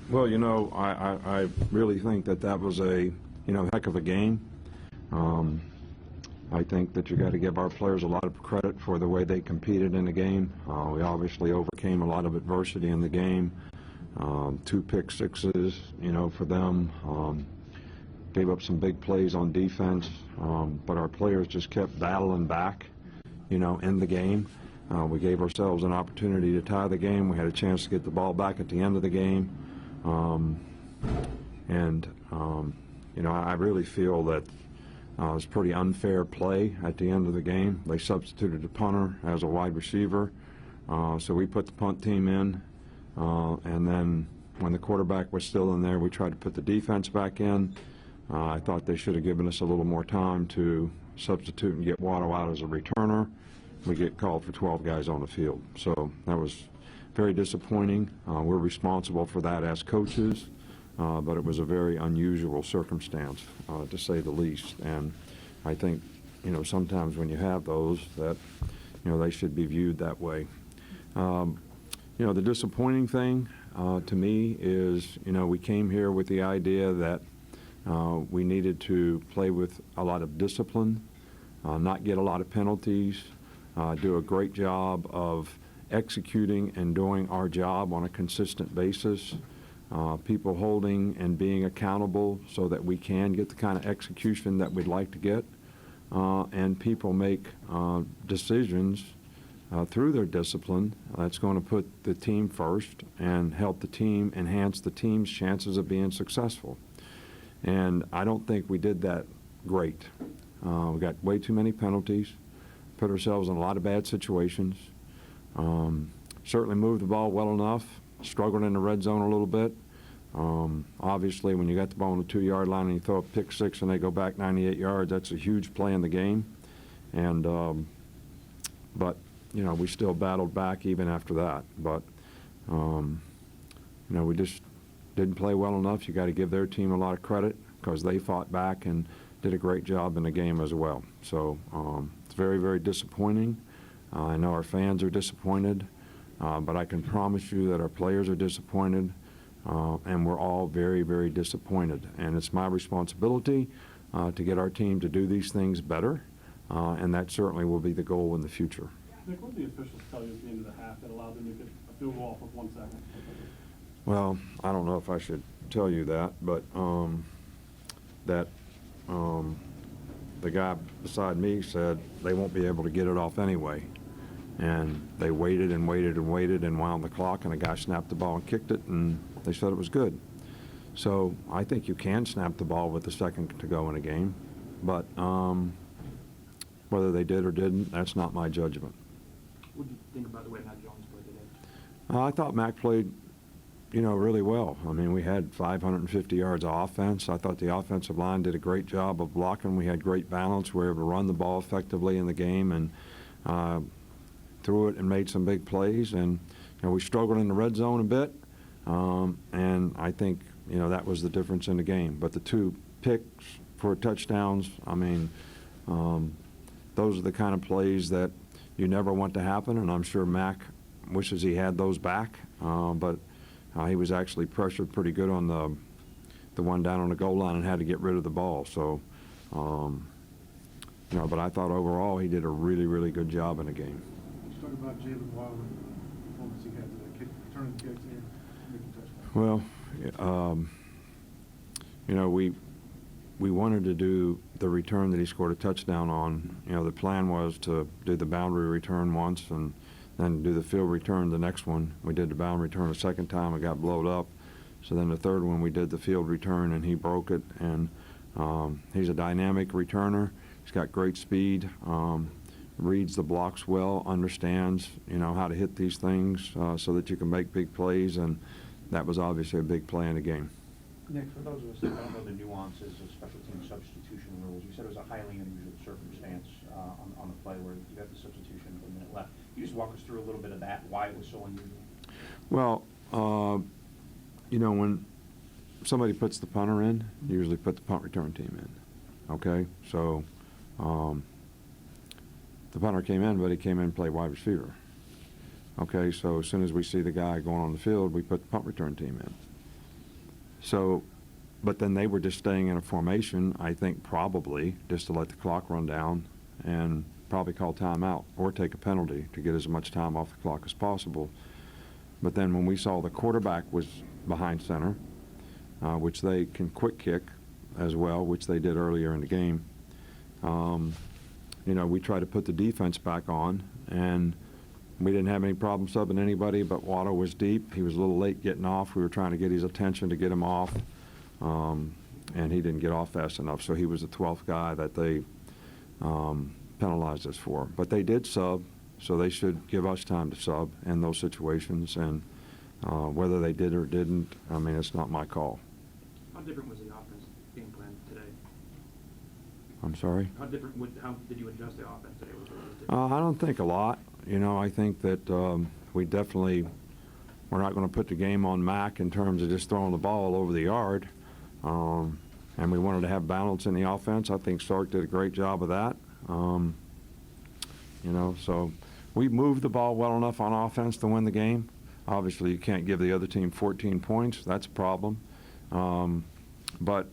Well, I really think that was a, heck of a game. I think that you got to give our players a lot of credit for the way they competed in the game. We obviously overcame a lot of adversity in the game. 2 pick sixes, for them. Gave up some big plays on defense, but our players just kept battling back, in the game. We gave ourselves an opportunity to tie the game. We had a chance to get the ball back at the end of the game. I really feel that it was pretty unfair play at the end of the game. They substituted a punter as a wide receiver, so we put the punt team in, and then when the quarterback was still in there, we tried to put the defense back in. I thought they should have given us a little more time to substitute and get Waddle out as a returner. We get called for 12 guys on the field, so that was very disappointing. We're responsible for that as coaches. But it was a very unusual circumstance, to say the least. And I think, sometimes when you have those, that, they should be viewed that way. The disappointing thing to me is, we came here with the idea that we needed to play with a lot of discipline, not get a lot of penalties, do a great job of executing and doing our job on a consistent basis. People holding and being accountable so that we can get the kind of execution that we'd like to get, and people make decisions through their discipline that's going to put the team first and help the team enhance the team's chances of being successful. And I don't think we did that great. We got way too many penalties, put ourselves in a lot of bad situations, certainly moved the ball well enough, struggled in the red zone a little bit. Obviously, when you got the ball on the 2-yard line and you throw a pick six and they go back 98 yards, that's a huge play in the game. And but we still battled back even after that. But we just didn't play well enough. You got to give their team a lot of credit because they fought back and did a great job in the game as well. So it's very, very disappointing. I know our fans are disappointed. But I can promise you that our players are disappointed, and we're all very, very disappointed. And it's my responsibility to get our team to do these things better, and that certainly will be the goal in the future. Nick, what did the officials tell you at the end of the half that allowed them to get a field goal off of 1 second? Well, I don't know if I should tell you that, but the guy beside me said they won't be able to get it off anyway. And they waited and waited and waited and wound the clock, and the guy snapped the ball and kicked it, and they said it was good. So I think you can snap the ball with a second to go in a game, but whether they did or didn't, that's not my judgment. What do you think about the way Mac Jones played today? I thought Mac played, really well. I mean, we had 550 yards of offense. I thought the offensive line did a great job of blocking. We had great balance. We were able to run the ball effectively in the game, and threw it and made some big plays, and we struggled in the red zone a bit, and I think that was the difference in the game. But the 2 picks for touchdowns, I mean, those are the kind of plays that you never want to happen, and I'm sure Mac wishes he had those back, but he was actually pressured pretty good on the one down on the goal line and had to get rid of the ball. So but I thought overall he did a really, really good job in the game. Talk about Jalen Waddle and the performance he had today, returning kicks and making touchdowns. Well, we wanted to do the return that he scored a touchdown on. The plan was to do the boundary return once and then do the field return the next one. We did the boundary return a second time. It got blowed up. So then the third one we did the field return and he broke it. And he's a dynamic returner. He's got great speed. Reads the blocks well, understands, how to hit these things so that you can make big plays, and that was obviously a big play in the game. Nick, for those of us that don't know the nuances of special team substitution rules, you said it was a highly unusual circumstance on the play where you got the substitution with a minute left. Can you just walk us through a little bit of that, why it was so unusual? Well, when somebody puts the punter in, you usually put the punt return team in, okay? So the punter came in, but he came in and played wide receiver. Okay, so as soon as we see the guy going on the field, we put the punt return team in. So, but then they were just staying in a formation, I think probably, just to let the clock run down and probably call timeout or take a penalty to get as much time off the clock as possible. But then when we saw the quarterback was behind center, which they can quick kick as well, which they did earlier in the game, you know, we tried to put the defense back on, and we didn't have any problem subbing anybody, but Waddle was deep. He was a little late getting off. We were trying to get his attention to get him off, and he didn't get off fast enough, so he was the 12th guy that they penalized us for. But they did sub, so they should give us time to sub in those situations, and whether they did or didn't, I mean, it's not my call. How different was the offense being planned today? I'm sorry? How did you adjust the offense today? I don't think a lot. You know, I think that we're not going to put the game on Mac in terms of just throwing the ball all over the yard. And we wanted to have balance in the offense. I think Sark did a great job of that. You know, so we moved the ball well enough on offense to win the game. Obviously, you can't give the other team 14 points. That's a problem. But,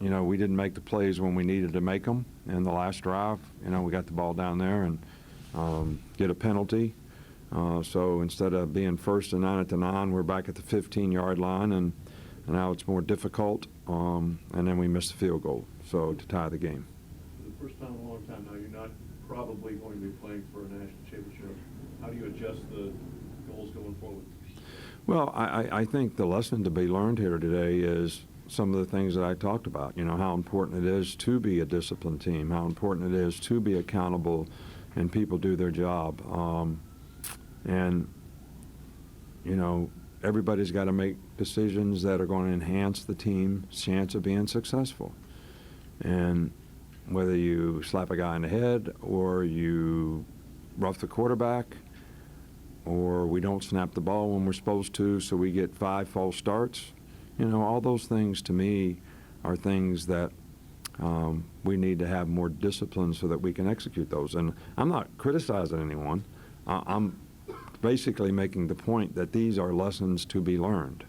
you know, we didn't make the plays when we needed to make them in the last drive. You know, we got the ball down there and get a penalty. So instead of being first and 9 at the 9, we're back at the 15-yard line, and now it's more difficult. And then we missed the field goal, so to tie the game. For the first time in a long time now, you're not probably going to be playing for a national championship. How do you adjust the goals going forward? Well, I think the lesson to be learned here today is some of the things that I talked about. You know, how important it is to be a disciplined team, how important it is to be accountable and people do their job. And, you know, everybody's got to make decisions that are going to enhance the team's chance of being successful. And whether you slap a guy in the head or you rough the quarterback or we don't snap the ball when we're supposed to, so we get 5 false starts, you know, all those things to me are things that we need to have more discipline so that we can execute those. And I'm not criticizing anyone. I'm basically making the point that these are lessons to be learned.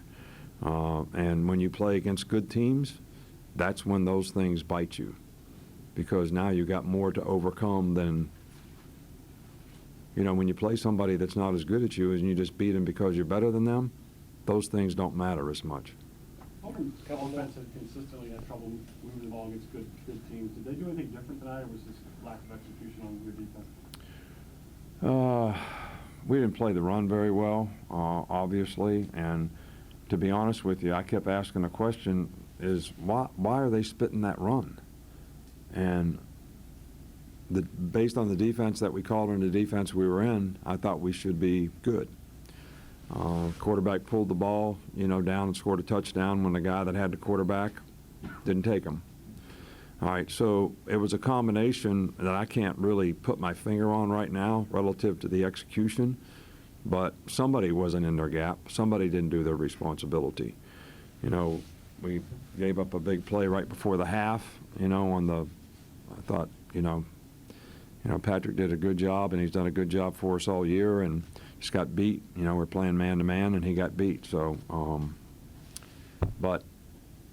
And when you play against good teams, that's when those things bite you, because now you got more to overcome than, you know, when you play somebody that's not as good as you and you just beat them because you're better than them, those things don't matter as much. Auburn's offense had consistently had trouble moving the ball against good teams. Did they do anything different tonight, or was this lack of execution on your defense? We didn't play the run very well, obviously, and to be honest with you, I kept asking the question, is why are they spitting that run? And based on the defense that we called and the defense we were in, I thought we should be good. Quarterback pulled the ball, you know, down and scored a touchdown when the guy that had the quarterback didn't take him. All right, so it was a combination that I can't really put my finger on right now relative to the execution, but somebody wasn't in their gap. Somebody didn't do their responsibility. You know, we gave up a big play right before the half, you know, I thought, you know, Patrick did a good job, and he's done a good job for us all year, and just got beat. You know, we're playing man-to-man, and he got beat. So, but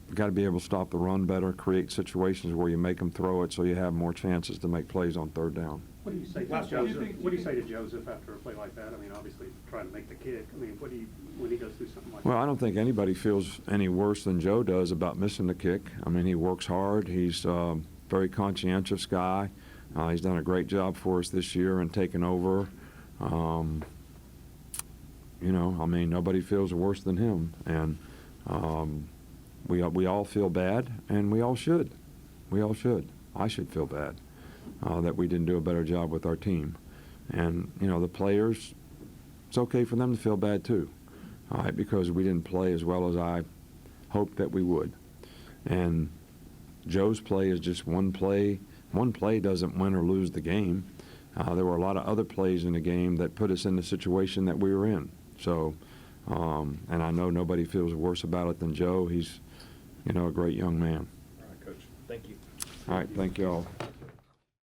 you've got to be able to stop the run better, create situations where you make them throw it so you have more chances to make plays on third down. What do you say, what do you say to Joseph after a play like that? I mean, obviously trying to make the kick. I mean, when he goes through something like that? Well, I don't think anybody feels any worse than Joe does about missing the kick. I mean, he works hard. He's a very conscientious guy. He's done a great job for us this year and taken over. You know, I mean, nobody feels worse than him. And we all feel bad, and we all should. We all should. I should feel bad that we didn't do a better job with our team. And, you know, the players, it's okay for them to feel bad too, all right, because we didn't play as well as I hoped that we would. And Joe's play is just one play. One play doesn't win or lose the game. There were a lot of other plays in the game that put us in the situation that we were in. So, and I know nobody feels worse about it than Joe. He's, you know, a great young man. All right, Coach. Thank you. All right, thank you all.